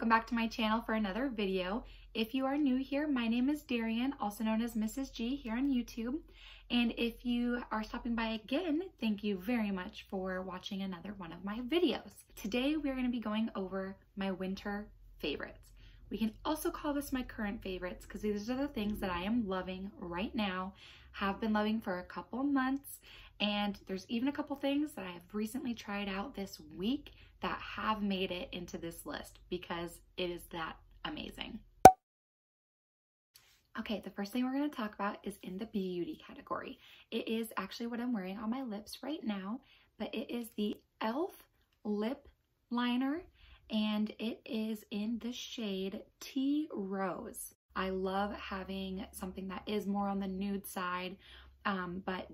welcome back to my channel for another video. If you are new here, my name is Darian, also known as Mrs. G here on YouTube. And if you are stopping by again, thank you very much for watching another one of my videos. Today we're going to be going over my winter favorites. We can also call this my current favorites because these are the things that I am loving right now, have been loving for a couple months, and there's even a couple things that I have recently tried out this week that have made it into this list because it is that amazing. Okay, the first thing we're going to talk about is in the beauty category. It is actually what I'm wearing on my lips right now, but it is the e.l.f. lip liner, and it is in the shade Tea Rose. I love having something that is more on the nude side, but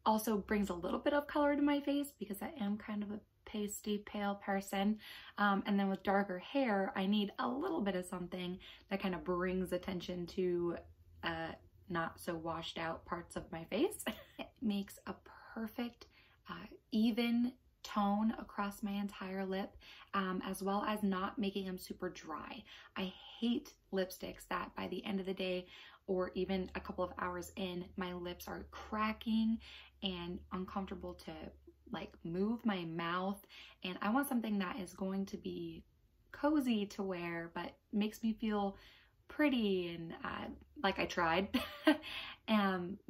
also brings a little bit of color to my face because I am kind of a pasty pale person, and then with darker hair I need a little bit of something that kind of brings attention to not so washed out parts of my face. It makes a perfect even tone across my entire lip, as well as not making them super dry. I hate lipsticks that by the end of the day or even a couple of hours in, my lips are cracking and uncomfortable to like move my mouth, and I want something that is going to be cozy to wear but makes me feel pretty and like I tried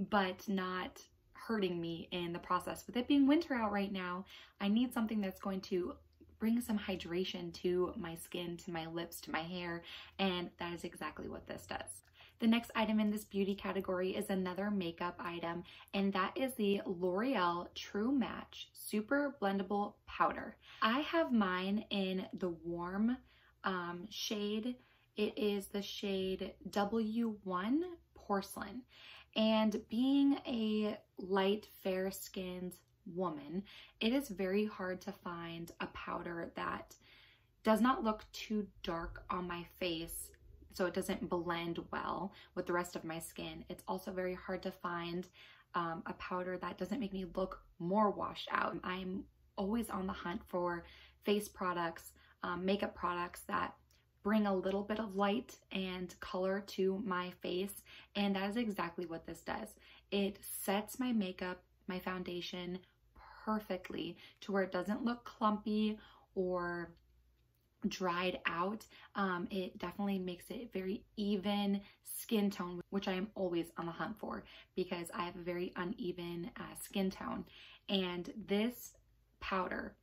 but not hurting me in the process. With it being winter out right now, I need something that's going to bring some hydration to my skin, to my lips, to my hair, and that is exactly what this does. The next item in this beauty category is another makeup item, and that is the L'Oreal True Match Super Blendable Powder. I have mine in the warm shade. It is the shade W1 Porcelain. And being a light, fair-skinned woman, it is very hard to find a powder that does not look too dark on my face, so it doesn't blend well with the rest of my skin. It's also very hard to find a powder that doesn't make me look more washed out. I'm always on the hunt for face products, makeup products that bring a little bit of light and color to my face, and that is exactly what this does. It sets my makeup, my foundation perfectly to where it doesn't look clumpy or dried out. It definitely makes it very even skin tone, which I am always on the hunt for because I have a very uneven skin tone, and this powder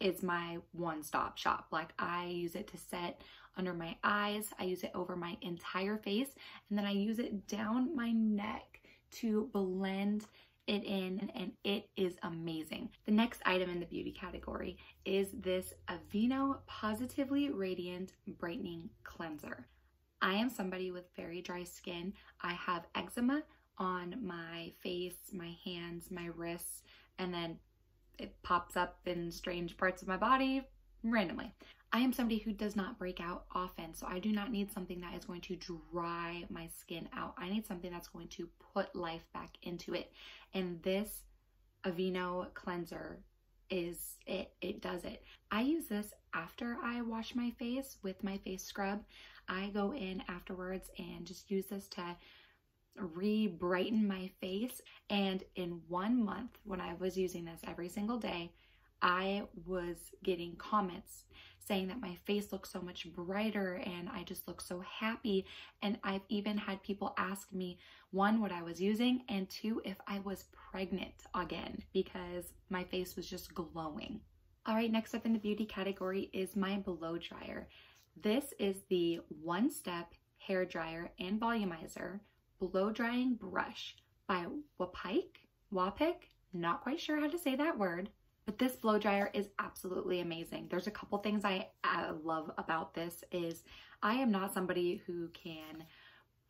is my one-stop shop. Like, I use it to set under my eyes, I use it over my entire face, and then I use it down my neck to blend it in, and it is amazing. The next item in the beauty category is this Aveeno Positively Radiant Brightening Cleanser. I am somebody with very dry skin. I have eczema on my face, my hands, my wrists, and then it pops up in strange parts of my body randomly. I am somebody who does not break out often, so I do not need something that is going to dry my skin out. I need something that's going to put life back into it, and this Aveeno cleanser is it. It does it. I use this after I wash my face with my face scrub. I go in afterwards and just use this to re-brighten my face, and in 1 month when I was using this every single day, I was getting comments saying that my face looks so much brighter and I just look so happy. And I've even had people ask me, one, what I was using, and two, if I was pregnant again because my face was just glowing. All right, next up in the beauty category is my blow dryer. This is the One Step Hair Dryer and Volumizer Blow Drying Brush by Wapic, not quite sure how to say that word, but this blow dryer is absolutely amazing. There's a couple things I love about this. Is I am not somebody who can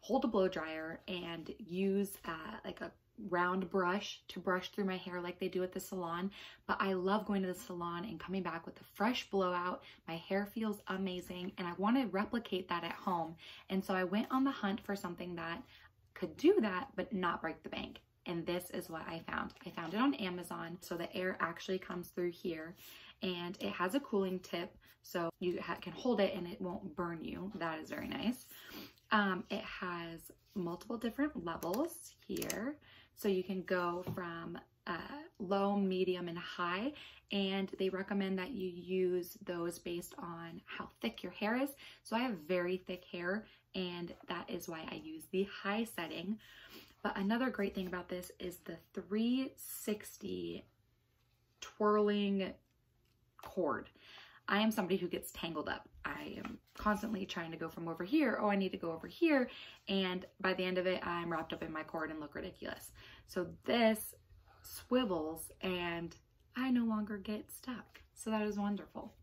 hold a blow dryer and use like a round brush to brush through my hair like they do at the salon, but I love going to the salon and coming back with a fresh blowout. My hair feels amazing and I want to replicate that at home, and so I went on the hunt for something that could do that but not break the bank. and this is what I found. I found it on Amazon. So the air actually comes through here, and it has a cooling tip, so you can hold it and it won't burn you. That is very nice. It has multiple different levels here, so you can go from low, medium, and high, and they recommend that you use those based on how thick your hair is. So I have very thick hair, and that is why I use the high setting. But another great thing about this is the 360 twirling cord. I am somebody who gets tangled up. I am constantly trying to go from over here, oh, I need to go over here, and by the end of it, I'm wrapped up in my cord and look ridiculous. So this swivels and I no longer get stuck. So that is wonderful.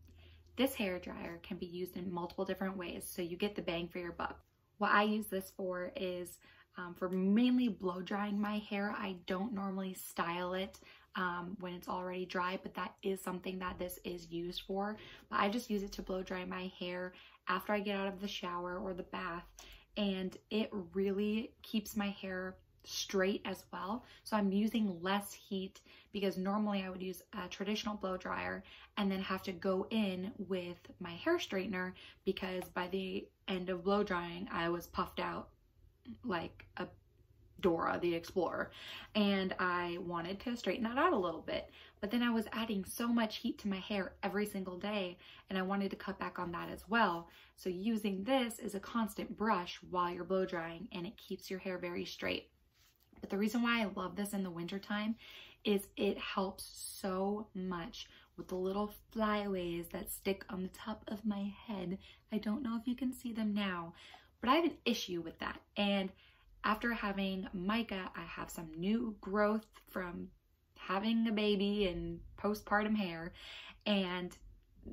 This hair dryer can be used in multiple different ways, so you get the bang for your buck. What I use this for is for mainly blow drying my hair. I don't normally style it when it's already dry, but that is something that this is used for. But I just use it to blow dry my hair after I get out of the shower or the bath, and it really keeps my hair straight as well. So I'm using less heat, because normally I would use a traditional blow dryer and then have to go in with my hair straightener, because by the end of blow drying I was puffed out like a Dora the Explorer, and I wanted to straighten that out a little bit, but then I was adding so much heat to my hair every single day, and I wanted to cut back on that as well. So using this is a constant brush while you're blow drying, and it keeps your hair very straight. But the reason why I love this in the winter time is it helps so much with the little flyaways that stick on the top of my head. I don't know if you can see them now, but I have an issue with that. And after having Micah, I have some new growth from having a baby and postpartum hair, and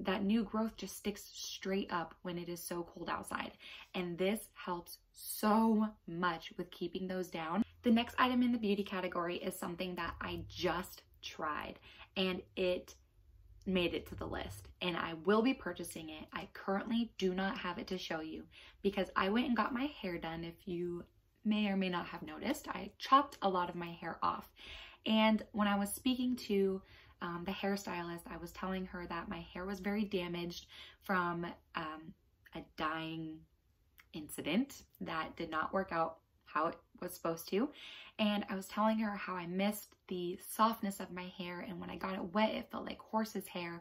that new growth just sticks straight up when it is so cold outside. And this helps so much with keeping those down. The next item in the beauty category is something that I just tried, and it made it to the list, and I will be purchasing it. I currently do not have it to show you because I went and got my hair done. If you may or may not have noticed, I chopped a lot of my hair off, and when I was speaking to the hairstylist, I was telling her that my hair was very damaged from a dyeing incident that did not work out how it was supposed to. And I was telling her how I missed the softness of my hair, and when I got it wet, it felt like horse's hair,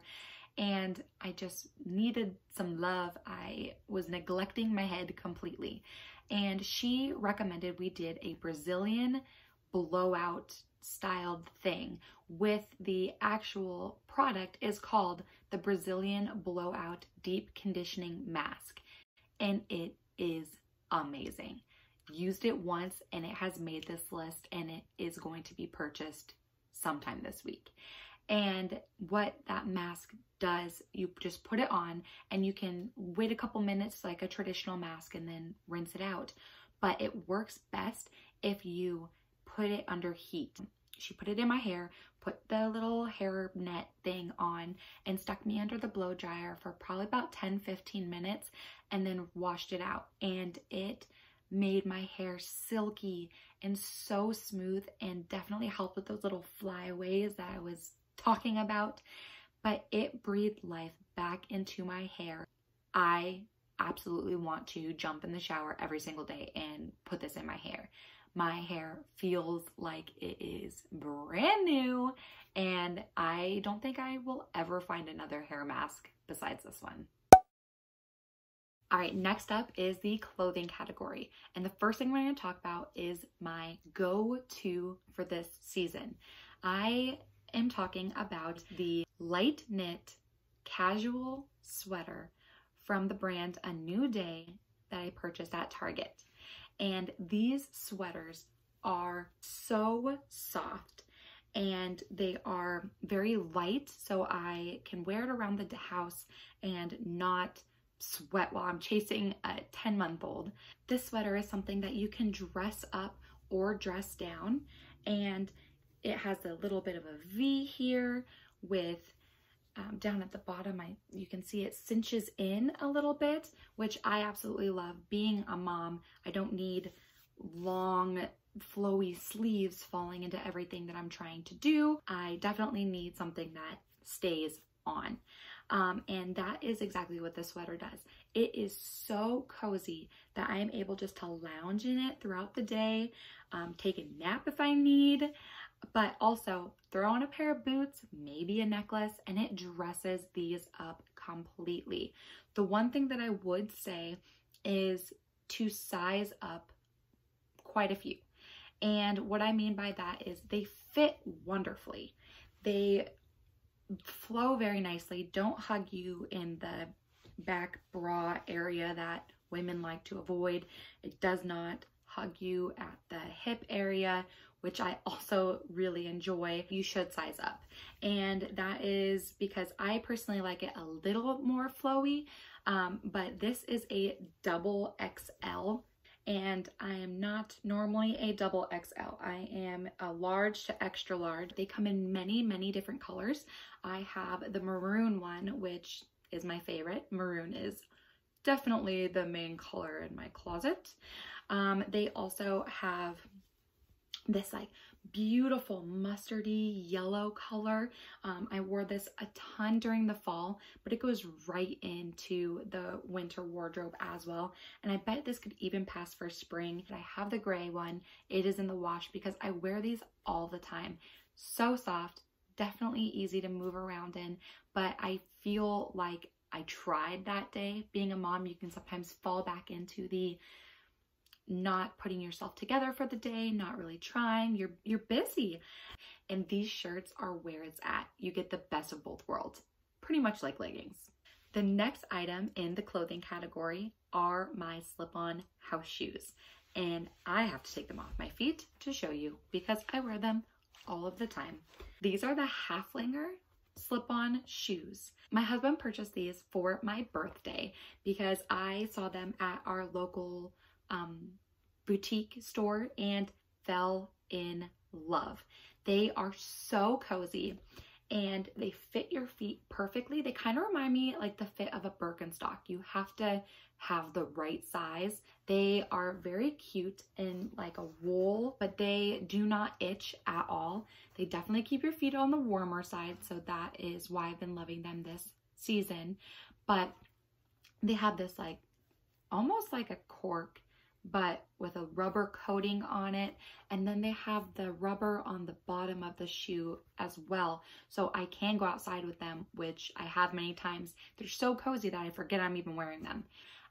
and I just needed some love. I was neglecting my head completely. And she recommended we did a Brazilian blowout styled thing with the actual product is called the Brazilian Blowout Deep Conditioning Mask, and it is amazing. Used it once and it has made this list, and it is going to be purchased sometime this week. And what that mask does, you just put it on and you can wait a couple minutes like a traditional mask and then rinse it out. But it works best if you put it under heat. She put it in my hair, put the little hair net thing on, and stuck me under the blow dryer for probably about 10-15 minutes, and then washed it out. And it made my hair silky and so smooth, and definitely helped with those little flyaways that I was talking about. But it breathed life back into my hair. I absolutely want to jump in the shower every single day and put this in my hair. My hair feels like it is brand new, and I don't think I will ever find another hair mask besides this one. All right, next up is the clothing category. And the first thing we're going to talk about is my go-to for this season. I am talking about the light knit casual sweater from the brand A New Day that I purchased at Target. And these sweaters are so soft, and they are very light, so I can wear it around the house and not sweat while I'm chasing a 10-month-old. This sweater is something that you can dress up or dress down, and it has a little bit of a V here with down at the bottom, you can see it cinches in a little bit, which I absolutely love. Being a mom, I don't need long flowy sleeves falling into everything that I'm trying to do. I definitely need something that stays on. And that is exactly what this sweater does. It is so cozy that I am able just to lounge in it throughout the day, take a nap if I need, but also throw on a pair of boots, maybe a necklace, and it dresses these up completely. The one thing that I would say is to size up quite a few. And what I mean by that is they fit wonderfully. They flow very nicely, don't hug you in the back bra area that women like to avoid. It does not hug you at the hip area, which I also really enjoy. You should size up. And that is because I personally like it a little more flowy, but this is a double XL. And I am not normally a double XL. I am a large to extra large. They come in many, many different colors. I have the maroon one, which is my favorite. Maroon is definitely the main color in my closet. They also have this like beautiful mustardy yellow color. I wore this a ton during the fall, but it goes right into the winter wardrobe as well. And I bet this could even pass for spring. I have the gray one. It is in the wash because I wear these all the time. So soft, definitely easy to move around in, but I feel like I tried that day. Being a mom, you can sometimes fall back into the not putting yourself together for the day, not really trying, you're busy. And these shirts are where it's at. You get the best of both worlds, pretty much like leggings. The next item in the clothing category are my slip-on house shoes. And I have to take them off my feet to show you because I wear them all of the time. These are the Haflinger slip-on shoes. My husband purchased these for my birthday because I saw them at our local boutique store and fell in love. They are so cozy and they fit your feet perfectly. They kind of remind me like the fit of a Birkenstock. You have to have the right size. They are very cute in like a wool, but they do not itch at all. They definitely keep your feet on the warmer side, so that is why I've been loving them this season. But they have this like almost like a cork, but with a rubber coating on it. And then they have the rubber on the bottom of the shoe as well. So I can go outside with them, which I have many times. They're so cozy that I forget I'm even wearing them.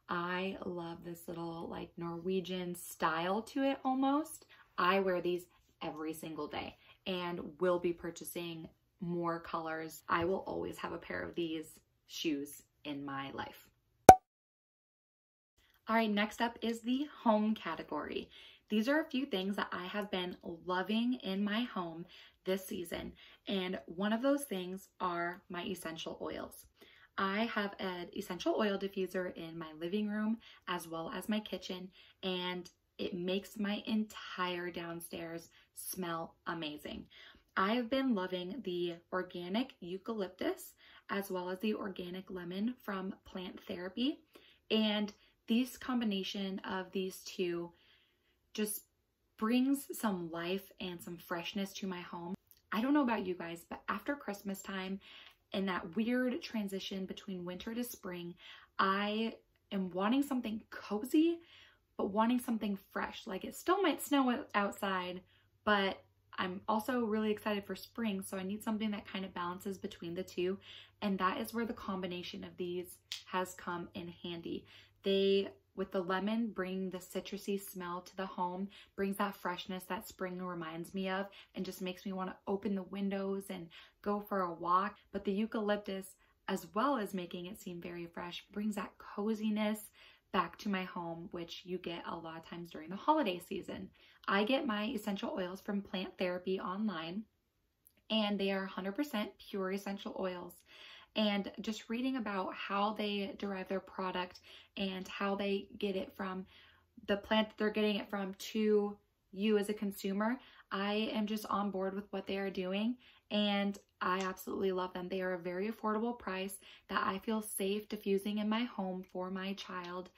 I love this little like Norwegian style to it almost. I wear these every single day and will be purchasing more colors. I will always have a pair of these shoes in my life. All right, next up is the home category. These are a few things that I have been loving in my home this season, and one of those things are my essential oils. I have an essential oil diffuser in my living room as well as my kitchen, and it makes my entire downstairs smell amazing. I've been loving the organic eucalyptus as well as the organic lemon from Plant Therapy, and this combination of these two just brings some life and some freshness to my home. I don't know about you guys, but after Christmas time and that weird transition between winter to spring, I am wanting something cozy, but wanting something fresh. Like it still might snow outside, but I'm also really excited for spring, so I need something that kind of balances between the two, and that is where the combination of these has come in handy. They, with the lemon, bring the citrusy smell to the home, brings that freshness that spring reminds me of, and just makes me want to open the windows and go for a walk. But the eucalyptus, as well as making it seem very fresh, brings that coziness back to my home, which you get a lot of times during the holiday season. I get my essential oils from Plant Therapy online, and they are 100% pure essential oils. And just reading about how they derive their product and how they get it from the plant that they're getting it from to you as a consumer, I am just on board with what they are doing, and I absolutely love them. They are a very affordable price that I feel safe diffusing in my home for my child.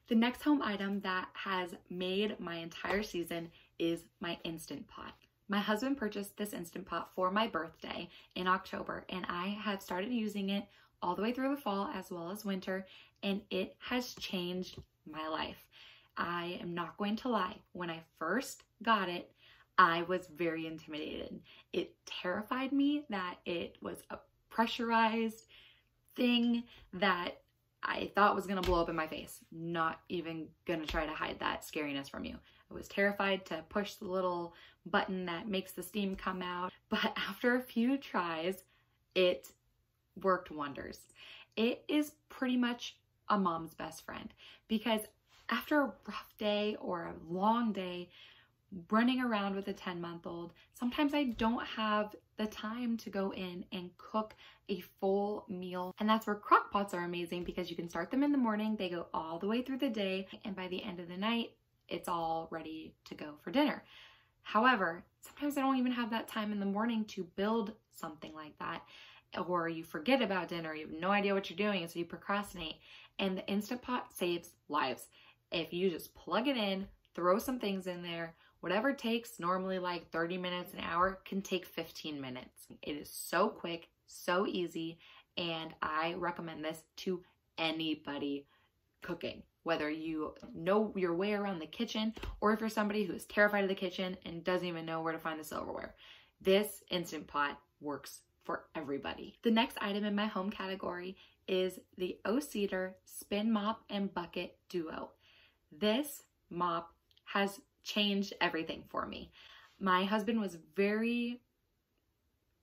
The next home item that has made my entire season is my Instant Pot. My husband purchased this Instant Pot for my birthday in October, and I have started using it all the way through the fall as well as winter, and it has changed my life. I am not going to lie. When I first got it, I was very intimidated. It terrified me that it was a pressurized thing that I thought was gonna blow up in my face. Not even gonna try to hide that scariness from you. I was terrified to push the little button that makes the steam come out, but after a few tries, it worked wonders. It is pretty much a mom's best friend, because after a rough day or a long day running around with a 10-month-old, sometimes I don't have the time to go in and cook a full meal. And that's where crock pots are amazing, because you can start them in the morning, they go all the way through the day, and by the end of the night, it's all ready to go for dinner. However, sometimes I don't even have that time in the morning to build something like that, or you forget about dinner, you have no idea what you're doing, so you procrastinate. And the Instant Pot saves lives. If you just plug it in, throw some things in there, whatever takes normally like 30 minutes, an hour, can take 15 minutes. It is so quick, so easy, and I recommend this to anybody cooking. Whether you know your way around the kitchen, or if you're somebody who is terrified of the kitchen and doesn't even know where to find the silverware, this Instant Pot works for everybody. The next item in my home category is the O-Cedar Spin Mop and Bucket Duo. This mop has changed everything for me. My husband was very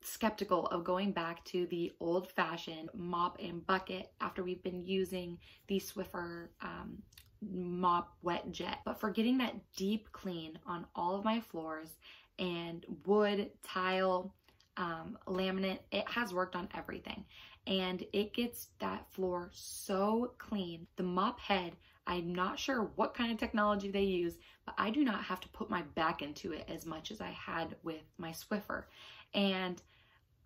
skeptical of going back to the old-fashioned mop and bucket after we've been using the Swiffer mop wet jet. But for getting that deep clean on all of my floors and wood, tile, laminate, it has worked on everything. And it gets that floor so clean. The mop head, I'm not sure what kind of technology they use, but I do not have to put my back into it as much as I had with my Swiffer. And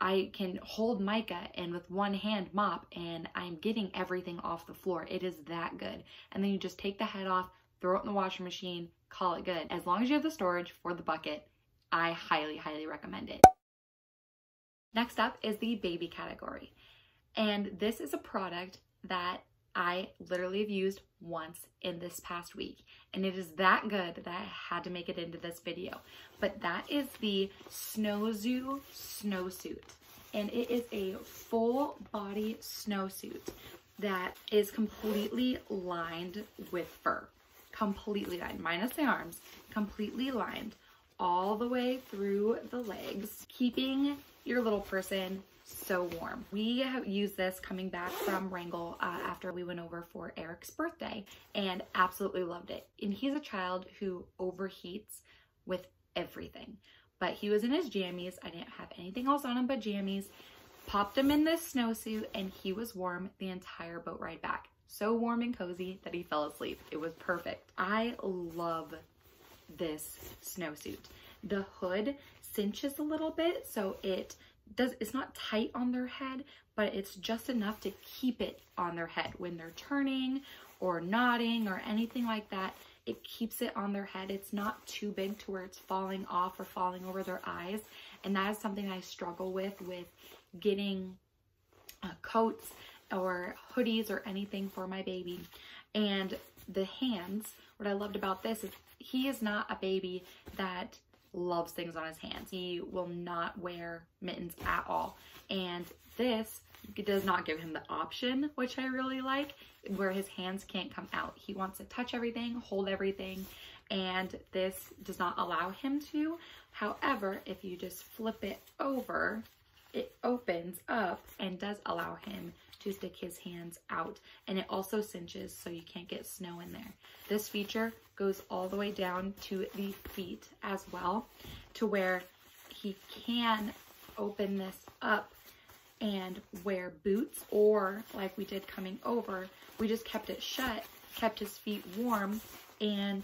I can hold mica and with one hand mop, and I'm getting everything off the floor. It is that good. And then you just take the head off, throw it in the washing machine, call it good. As long as you have the storage for the bucket, I highly, highly recommend it. Next up is the baby category. And this is a product that I literally have used once in this past week, and it is that good that I had to make it into this video. But that is the Snowsuit Snowsuit, and it is a full body snowsuit that is completely lined with fur, completely lined, minus the arms, completely lined all the way through the legs, keeping your little person so warm. We have used this coming back from Wrangell after we went over for Eric's birthday, and absolutely loved it. And he's a child who overheats with everything, but he was in his jammies. I didn't have anything else on him but jammies. Popped him in this snowsuit and he was warm the entire boat ride back. So warm and cozy that he fell asleep. It was perfect. I love this snowsuit. The hood cinches a little bit, so it's not tight on their head, but it's just enough to keep it on their head when they're turning or nodding or anything like that. It keeps it on their head. It's not too big to where it's falling off or falling over their eyes. And that is something I struggle with getting coats or hoodies or anything for my baby. And the hands, what I loved about this is he is not a baby that loves things on his hands. He will not wear mittens at all. And this does not give him the option, which I really like, where his hands can't come out. He wants to touch everything, hold everything, and this does not allow him to. However, if you just flip it over, it opens up and does allow him to stick his hands out. And it also cinches so you can't get snow in there. This feature goes all the way down to the feet as well, to where he can open this up and wear boots, or like we did coming over, we just kept it shut, kept his feet warm, and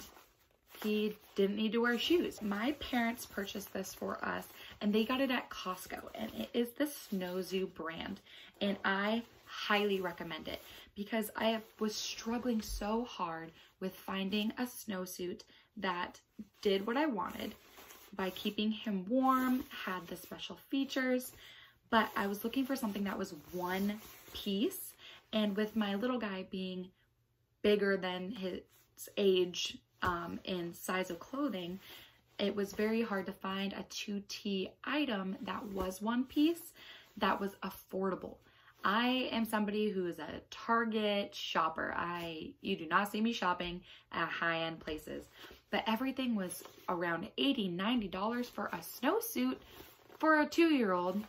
he didn't need to wear shoes. My parents purchased this for us and they got it at Costco, and it is the Snowsuit brand, and I highly recommend it because I was struggling so hard with finding a snowsuit that did what I wanted by keeping him warm, had the special features, but I was looking for something that was one piece. And with my little guy being bigger than his age in size of clothing, it was very hard to find a 2T item that was one piece that was affordable. I am somebody who is a Target shopper. You do not see me shopping at high-end places, but everything was around $80, $90 for a snowsuit for a 2-year-old,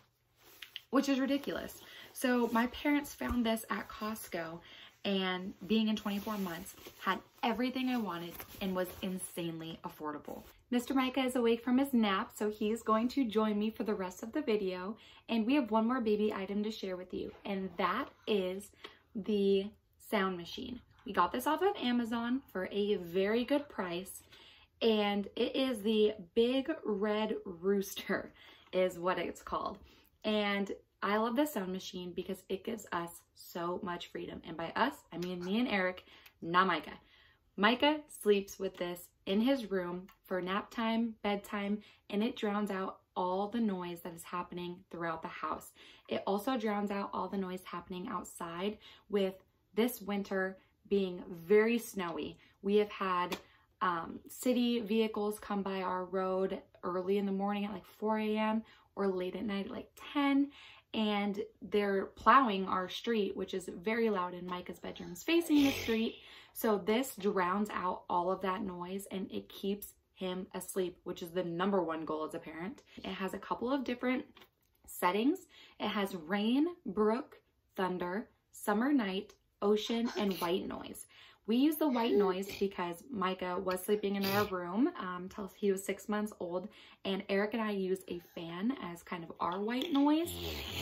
which is ridiculous. So my parents found this at Costco, and being in 24 months, had everything I wanted and was insanely affordable. Mr. Micah is awake from his nap, so he's going to join me for the rest of the video. And we have one more baby item to share with you, and that is the sound machine. We got this off of Amazon for a very good price, and it is the Big Red Rooster is what it's called. And I love this sound machine because it gives us so much freedom. And by us, I mean me and Eric, not Micah. Micah sleeps with this in his room for nap time, bedtime, and it drowns out all the noise that is happening throughout the house. It also drowns out all the noise happening outside. With this winter being very snowy, we have had city vehicles come by our road early in the morning at like 4 a.m. or late at night at like 10, and they're plowing our street, which is very loud, and Micah's bedroom's facing the street. So this drowns out all of that noise and it keeps him asleep, which is the #1 goal as a parent. It has a couple of different settings. It has rain, brook, thunder, summer night, ocean, and white noise. We use the white noise because Micah was sleeping in our room till he was 6 months old, and Eric and I use a fan as kind of our white noise,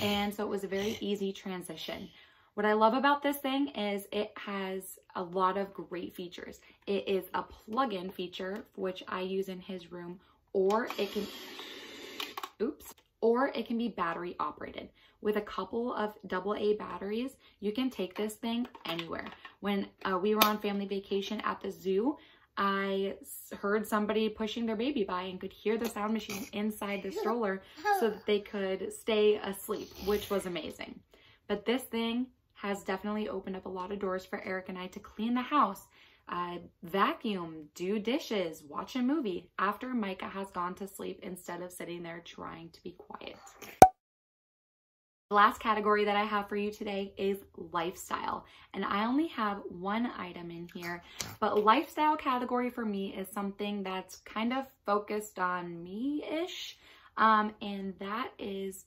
and so it was a very easy transition. What I love about this thing is it has a lot of great features. It is a plug-in feature, which I use in his room, or it can be battery operated. With a couple of AA batteries, you can take this thing anywhere. When we were on family vacation at the zoo, I heard somebody pushing their baby by and could hear the sound machine inside the stroller so that they could stay asleep, which was amazing. But this thing has definitely opened up a lot of doors for Eric and I to clean the house, vacuum, do dishes, watch a movie after Micah has gone to sleep instead of sitting there trying to be quiet. The last category that I have for you today is lifestyle, and I only have one item in here, but lifestyle category for me is something that's kind of focused on me-ish, and that is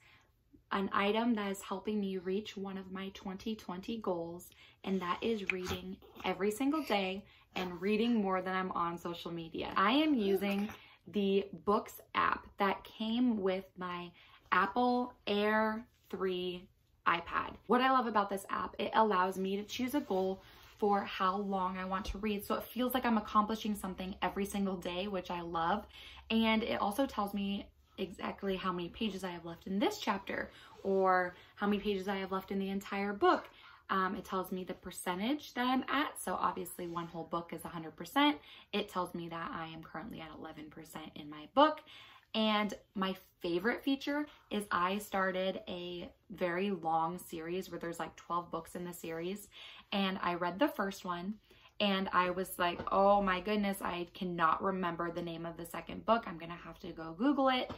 an item that is helping me reach one of my 2020 goals, and that is reading every single day and reading more than I'm on social media. I am using the Books app that came with my Apple Air 3 iPad. What I love about this app, it allows me to choose a goal for how long I want to read, so it feels like I'm accomplishing something every single day, which I love. And it also tells me exactly how many pages I have left in this chapter, or how many pages I have left in the entire book. It tells me the percentage that I'm at, so obviously one whole book is 100%. It tells me that I am currently at 11% in my book. And my favorite feature is I started a very long series where there's like 12 books in the series, and I read the first one and I was like, oh my goodness, I cannot remember the name of the second book. I'm gonna have to go Google it.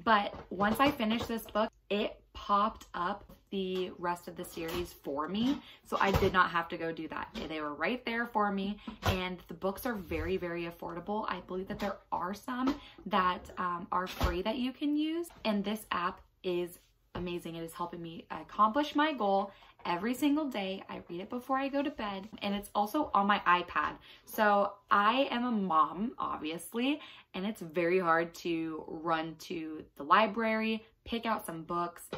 But once I finished this book, it popped up the rest of the series for me, so I did not have to go do that. They were right there for me, and the books are very, very affordable. I believe that there are some that are free that you can use, and this app is amazing. It is helping me accomplish my goal every single day. I read it before I go to bed, and it's also on my iPad. So I am a mom, obviously, and it's very hard to run to the library, pick out some books,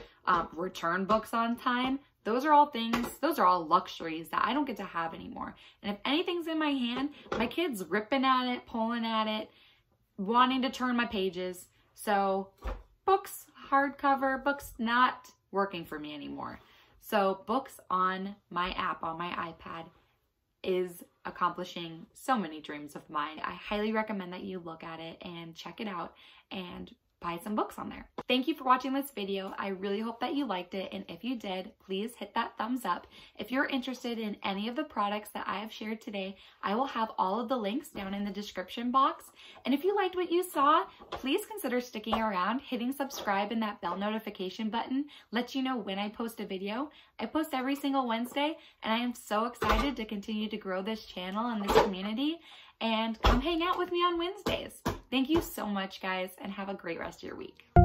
return books on time. Those are all things, those are all luxuries that I don't get to have anymore. And if anything's in my hand, my kid's ripping at it, pulling at it, wanting to turn my pages. So books, hardcover, books not working for me anymore. So books on my app, on my iPad, is accomplishing so many dreams of mine. I highly recommend that you look at it and check it out and buy some books on there. Thank you for watching this video. I really hope that you liked it, and if you did, please hit that thumbs up. If you're interested in any of the products that I have shared today, I will have all of the links down in the description box. And if you liked what you saw, please consider sticking around. Hitting subscribe and that bell notification button lets you know when I post a video. I post every single Wednesday, and I am so excited to continue to grow this channel and this community. And come hang out with me on Wednesdays. Thank you so much, guys, and have a great rest of your week.